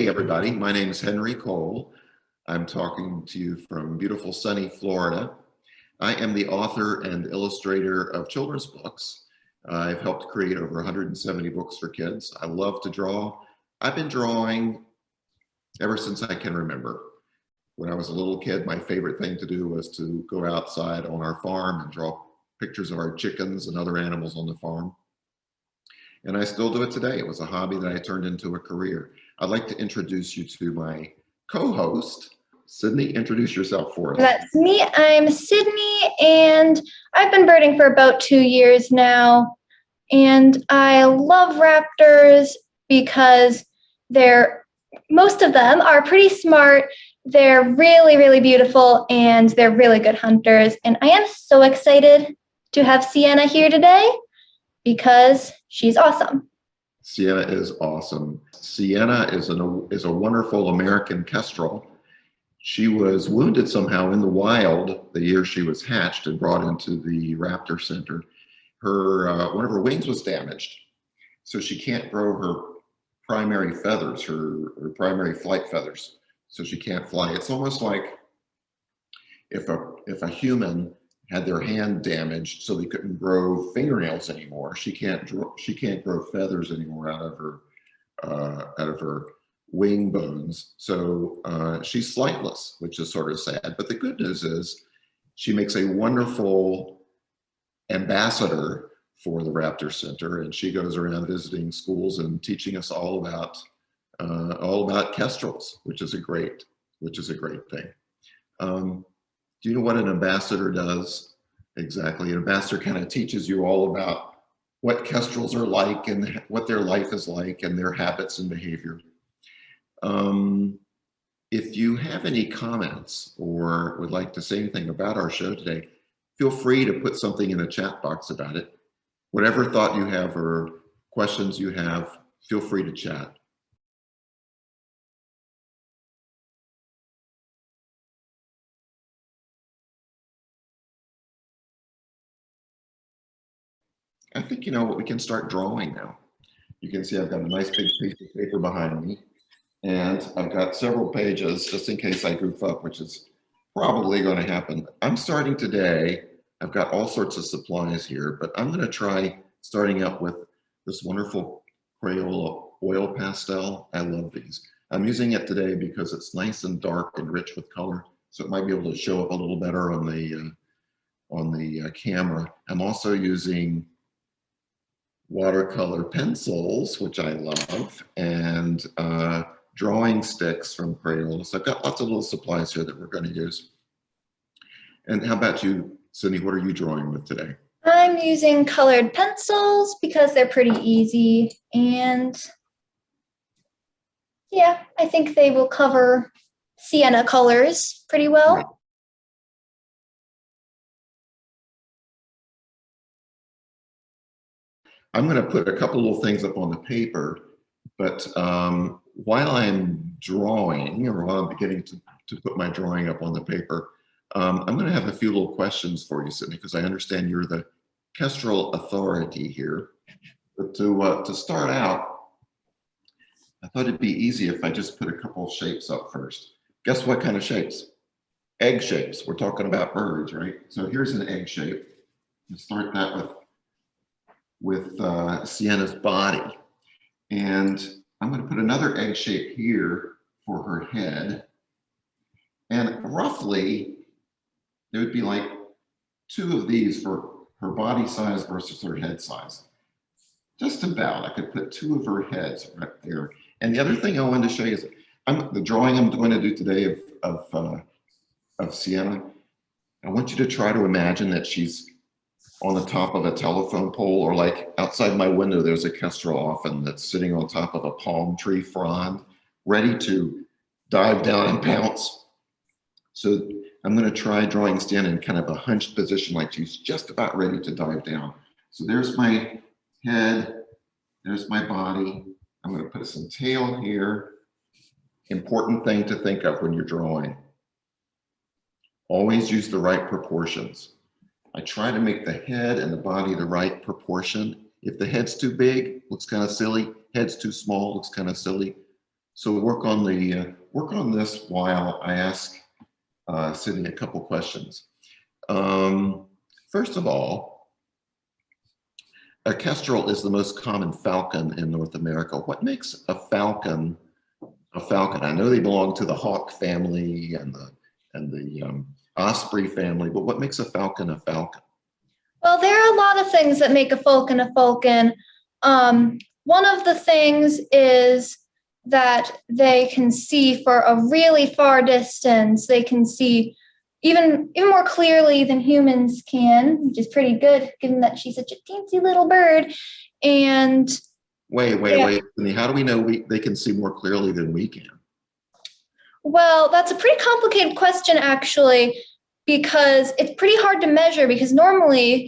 Hey everybody, my name is Henry Cole. I'm talking to you from beautiful sunny Florida. I am the author and illustrator of children's books. I've helped create over 170 books for kids. I love to draw. I've been drawing ever since I can remember. When I was a little kid, my favorite thing to do was to go outside on our farm and draw pictures of our chickens and other animals on the farm. And I still do it today. It was a hobby that I turned into a career. I'd like to introduce you to my co-host. Sydney, introduce yourself for us. That's me. I'm Sydney, and I've been birding for about 2 years now. And I love raptors because most of them are pretty smart. They're really, really beautiful, and they're really good hunters. And I am so excited to have Sienna here today because she's awesome. Sienna is awesome. Sienna is a wonderful American kestrel. She was wounded somehow in the wild the year she was hatched and brought into the Raptor Center. One of her wings was damaged, so she can't grow her primary feathers, her primary flight feathers. So she can't fly. It's almost like if a human had their hand damaged so they couldn't grow fingernails anymore. She can't grow feathers anymore out of her wing bones. So she's flightless, which is sort of sad. But the good news is she makes a wonderful ambassador for the Raptor Center, and she goes around visiting schools and teaching us all about kestrels, which is a great thing. Do you know what an ambassador does? Exactly. An ambassador kind of teaches you all about what kestrels are like and what their life is like and their habits and behavior. If you have any comments or would like to say anything about our show today, feel free to put something in the chat box about it. Whatever thought you have or questions you have, feel free to chat. I think you know what, we can start drawing now. You can see I've got a nice big piece of paper behind me, and I've got several pages just in case I goof up, which is probably going to happen. I'm starting today. I've got all sorts of supplies here, but I'm going to try starting out with this wonderful Crayola oil pastel. I love these. I'm using it today because it's nice and dark and rich with color, so it might be able to show up a little better on the camera. I'm also using watercolor pencils, which I love, and drawing sticks from Crayola. So I've got lots of little supplies here that we're going to use. And how about you, Sydney? What are you drawing with today? I'm using colored pencils because they're pretty easy, and yeah, I think they will cover sienna colors pretty well. Right. I'm going to put a couple little things up on the paper, but while I'm drawing, or while I'm beginning to put my drawing up on the paper, I'm going to have a few little questions for you, Sydney, because I understand you're the kestrel authority here. But to start out, I thought it'd be easy if I just put a couple of shapes up first. Guess what kind of shapes? Egg shapes. We're talking about birds, right? So here's an egg shape. Let's start that with Sienna's body. And I'm going to put another egg shape here for her head. And roughly, there would be like 2 of these for her body size versus her head size. Just about. I could put 2 of her heads right there. And the other thing I wanted to show you is the drawing I'm going to do today of Sienna. I want you to try to imagine that she's on the top of a telephone pole, or like outside my window, there's a kestrel often that's sitting on top of a palm tree frond, ready to dive down and pounce. So I'm going to try drawing Sienna in kind of a hunched position, like she's just about ready to dive down. So there's my head, there's my body. I'm going to put some tail here. Important thing to think of when you're drawing. Always use the right proportions. I try to make the head and the body the right proportion. If the head's too big, looks kind of silly. Head's too small, looks kind of silly. So work on this while I ask Sydney a couple questions. First of all, a kestrel is the most common falcon in North America. What makes a falcon a falcon? I know they belong to the hawk family and the osprey family, but what makes a falcon a falcon? Well, there are a lot of things that make a falcon a falcon. One of the things is that they can see for a really far distance. They can see even more clearly than humans can, which is pretty good given that she's such a teensy little bird. And Wait. Sydney, how do we know they can see more clearly than we can? well, that's a pretty complicated question, actually, because it's pretty hard to measure. Because normally,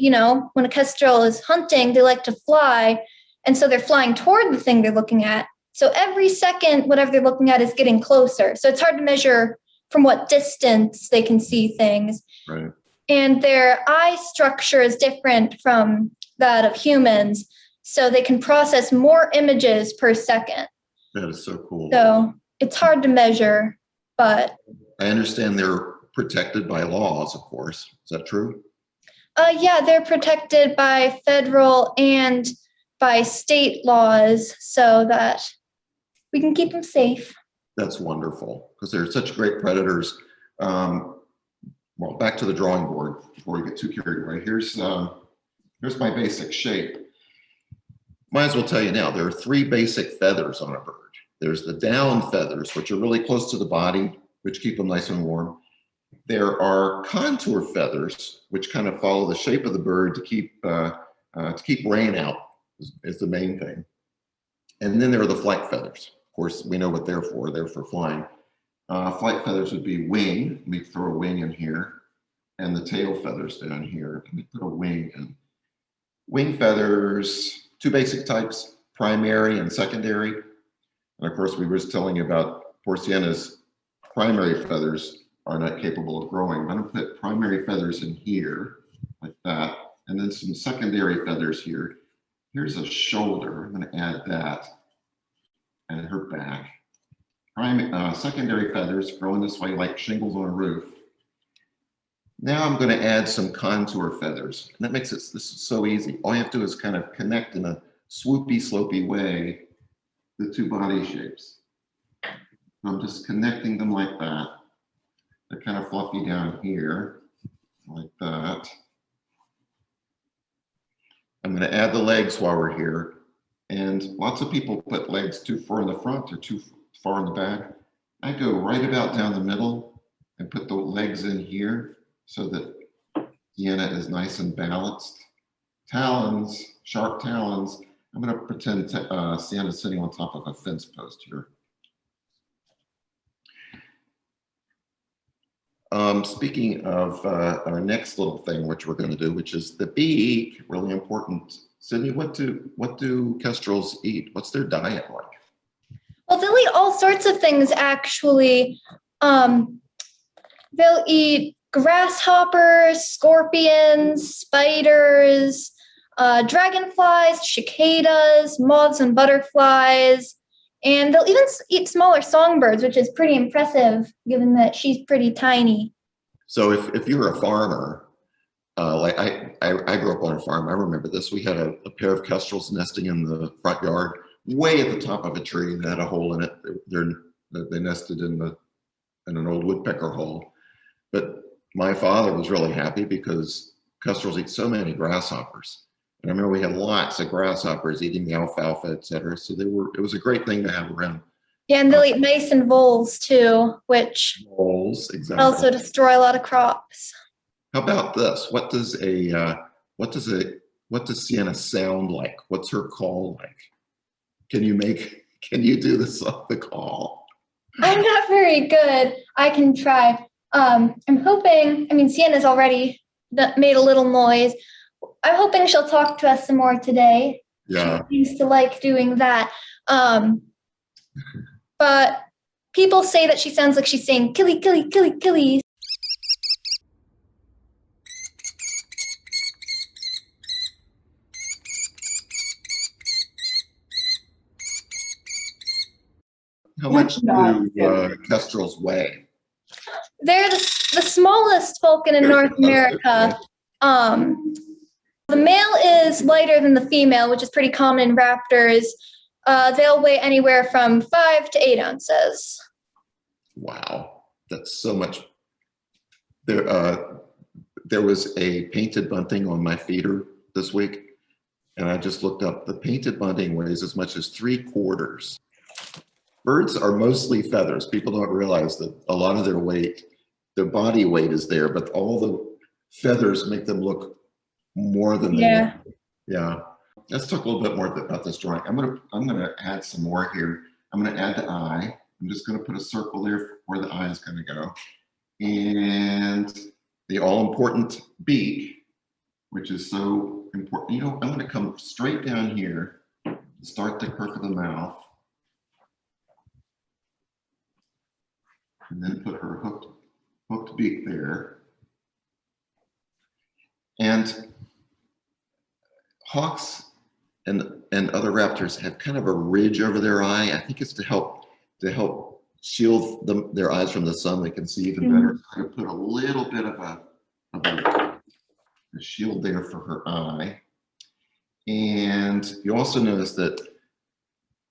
when a kestrel is hunting, they like to fly. And so they're flying toward the thing they're looking at. So every second, whatever they're looking at is getting closer. So it's hard to measure from what distance they can see things. Right. And their eye structure is different from that of humans. So they can process more images per second. That is so cool. So it's hard to measure, but I understand they're protected by laws, of course. Is that true? yeah, they're protected by federal and by state laws so that we can keep them safe. That's wonderful because they're such great predators. Well, back to the drawing board before we get too carried away. Here's my basic shape. Might as well tell you now, there are three basic feathers on a bird. There's the down feathers, which are really close to the body, which keep them nice and warm. There are contour feathers, which kind of follow the shape of the bird to keep rain out, is the main thing. And then there are the flight feathers. Of course, we know what they're for. They're for flying. Flight feathers would be wing. Let me throw a wing in here. And the tail feathers down here. Let me put a wing in. Wing feathers, two basic types, primary and secondary. And of course, we were just telling you about poor Sienna's primary feathers are not capable of growing. I'm going to put primary feathers in here, like that. And then some secondary feathers here. Here's a shoulder. I'm going to add that. And her back. Secondary feathers growing this way like shingles on a roof. Now I'm going to add some contour feathers. And that makes this is so easy. All you have to do is kind of connect in a swoopy, slopey way the two body shapes. I'm just connecting them like that. They're kind of fluffy down here, like that. I'm going to add the legs while we're here. And lots of people put legs too far in the front or too far in the back. I go right about down the middle and put the legs in here so that Sienna is nice and balanced. Talons, sharp talons. I'm going to pretend Sienna's sitting on top of a fence post here. Speaking of our next little thing, which we're going to do, which is the beak, really important. Sydney, what do kestrels eat? What's their diet like? Well, they'll eat all sorts of things, actually. They'll eat grasshoppers, scorpions, spiders, dragonflies, cicadas, moths, and butterflies. And they'll even eat smaller songbirds, which is pretty impressive given that she's pretty tiny. So if you're a farmer, like I grew up on a farm. I remember this. We had a pair of kestrels nesting in the front yard, way at the top of a tree that had a hole in it. They nested in an old woodpecker hole. But my father was really happy because kestrels eat so many grasshoppers. And I remember we had lots of grasshoppers eating the alfalfa, et cetera. So it was a great thing to have around. Yeah, and they'll eat mice and voles too, which Voles, exactly. also destroy a lot of crops. How about this? What does Sienna sound like? What's her call like? Can you do this off the call? I'm not very good. I can try. I'm hoping, Sienna's already made a little noise. I'm hoping she'll talk to us some more today. Yeah. She used to like doing that. But people say that she sounds like she's saying, killy, killy, killy, killy. how much Not do kestrels weigh? They're the smallest falcon in North America. The male is lighter than the female, which is pretty common in raptors. They'll weigh anywhere from 5 to 8 ounces. Wow, that's so much. There was a painted bunting on my feeder this week, and I just looked up. The painted bunting weighs as much as 3/4. Birds are mostly feathers. People don't realize that a lot of their weight, their body weight is there, but all the feathers make them look more than they are. Yeah. Let's talk a little bit more about this drawing. I'm gonna add some more here. I'm gonna add the eye. I'm just gonna put a circle there where the eye is gonna go. And the all-important beak, which is so important. You know, I'm gonna come straight down here, start the crook of the mouth, and then put her hooked beak there. And hawks and other raptors have kind of a ridge over their eye. I think it's to help shield their eyes from the sun. They can see even better. So I'm going to put a little bit of a shield there for her eye. And you also notice that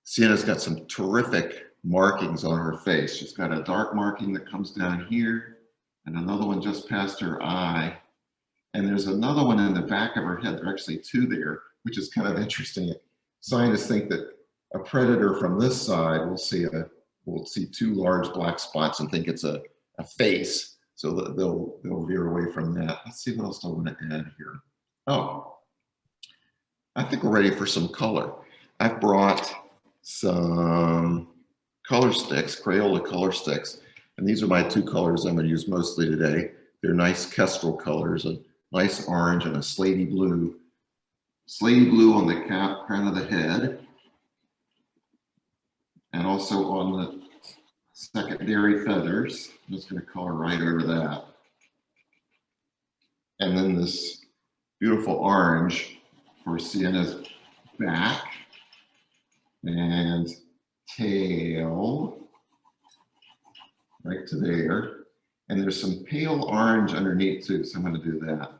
Sienna's got some terrific markings on her face. She's got a dark marking that comes down here and another one just past her eye. And there's another one in the back of her head. There are actually 2 there, which is kind of interesting. Scientists think that a predator from this side will see 2 large black spots and think it's a face. So they'll veer away from that. Let's see what else I want to add here. Oh, I think we're ready for some color. I've brought some color sticks, Crayola color sticks. And these are my 2 colors I'm going to use mostly today. They're nice kestrel colors, a nice orange and a slaty blue. Slaty blue on the crown of the head, and also on the secondary feathers. I'm just going to color right over that. And then this beautiful orange for Sienna's back and tail, right to there. And there's some pale orange underneath too, so I'm going to do that.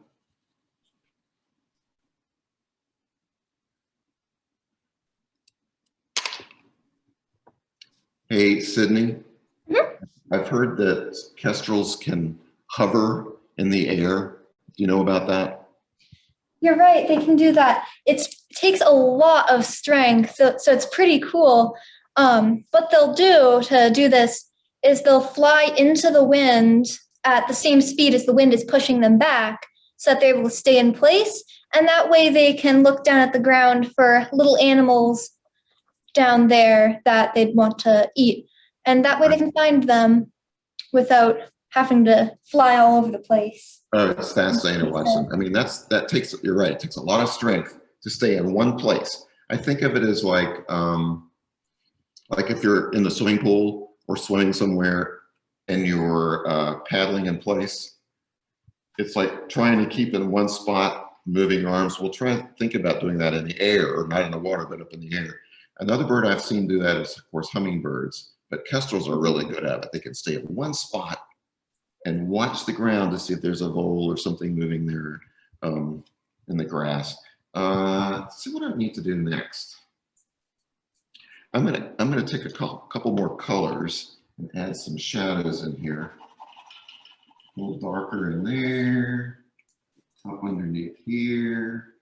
Hey, Sydney, I've heard that kestrels can hover in the air. Do you know about that? You're right, they can do that. It takes a lot of strength, so it's pretty cool. What they'll do to do this is they'll fly into the wind at the same speed as the wind is pushing them back so that they're able to stay in place. And that way they can look down at the ground for little animals down there that they'd want to eat. And that way they can find them without having to fly all over the place. Oh, it's fascinating to watch them. I mean, you're right. It takes a lot of strength to stay in one place. I think of it as like if you're in the swimming pool or swimming somewhere and you're paddling in place. It's like trying to keep in one spot, moving arms. We'll try to think about doing that in the air, or not in the water, but up in the air. Another bird I've seen do that is, of course, hummingbirds, but kestrels are really good at it. They can stay in one spot and watch the ground to see if there's a vole or something moving there in the grass. Let's see what I need to do next. I'm gonna take a couple more colors and add some shadows in here. A little darker in there, up underneath here.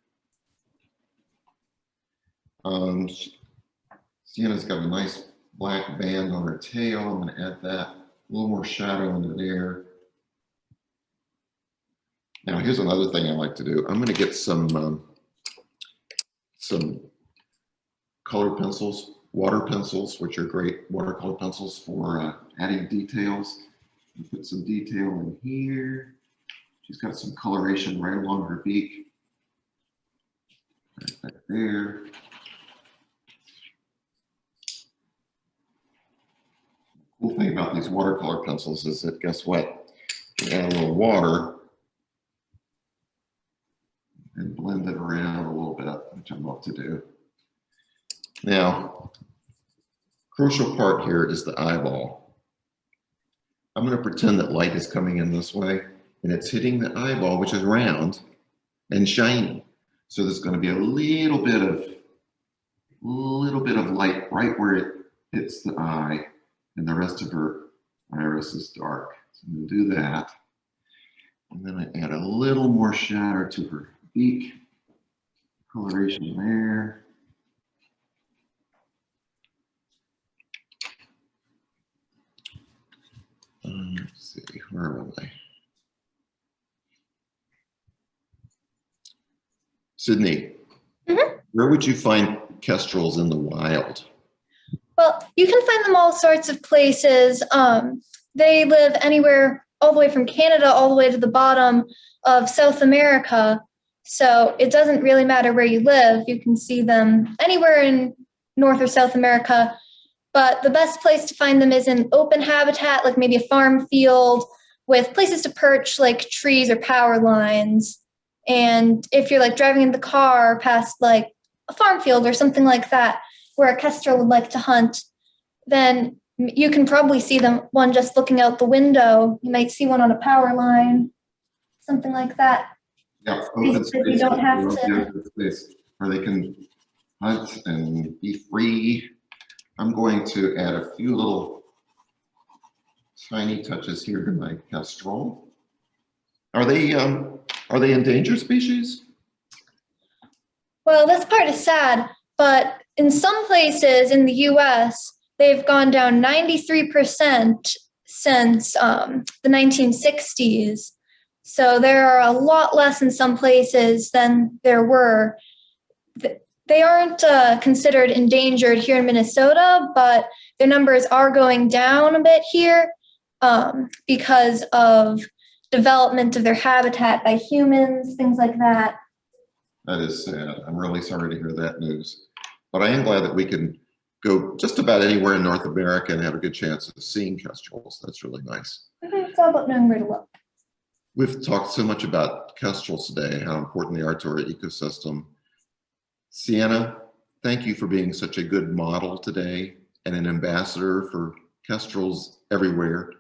Sienna's got a nice black band on her tail. I'm going to add that, a little more shadow into there. Now here's another thing I like to do. I'm going to get some color pencils, water pencils, which are great watercolor pencils for adding details. Put some detail in here. She's got some coloration right along her beak. Right back there. Cool thing about these watercolor pencils is that, guess what? You add a little water and blend it around a little bit, which I'm about to do. Now, crucial part here is the eyeball. I'm going to pretend that light is coming in this way and it's hitting the eyeball, which is round and shiny. So there's going to be a little bit of light right where it hits the eye, and the rest of her iris is dark. So I'm going to do that. And then I add a little more shadow to her beak. Coloration there. Let's see, where am I? Sydney, where would you find kestrels in the wild? Well, you can find them all sorts of places. They live anywhere, all the way from Canada all the way to the bottom of South America. So it doesn't really matter where you live. You can see them anywhere in North or South America. But the best place to find them is in open habitat, like maybe a farm field with places to perch, like trees or power lines. And if you're like driving in the car past like a farm field or something like that, where a kestrel would like to hunt, then you can probably see them, one just looking out the window. You might see one on a power line, something like that. Yeah, open space. You don't have to. Open space where they can hunt and be free. I'm going to add a few little tiny touches here to my kestrel. Are they endangered species? Well, this part is sad, but in some places in the US, they've gone down 93% since the 1960s. So there are a lot less in some places than there were. They aren't considered endangered here in Minnesota, but their numbers are going down a bit here because of development of their habitat by humans, things like that. That is sad. I'm really sorry to hear that news. But I am glad that we can go just about anywhere in North America and have a good chance of seeing kestrels. That's really nice. It's all about knowing where to look. We've talked so much about kestrels today, how important they are to our ecosystem. Sienna, thank you for being such a good model today and an ambassador for kestrels everywhere.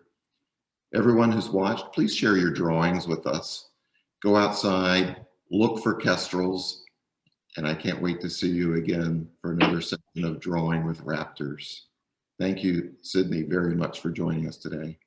Everyone who's watched, please share your drawings with us. Go outside, look for kestrels, and I can't wait to see you again for another session of Drawing with Raptors. Thank you, Sydney, very much for joining us today.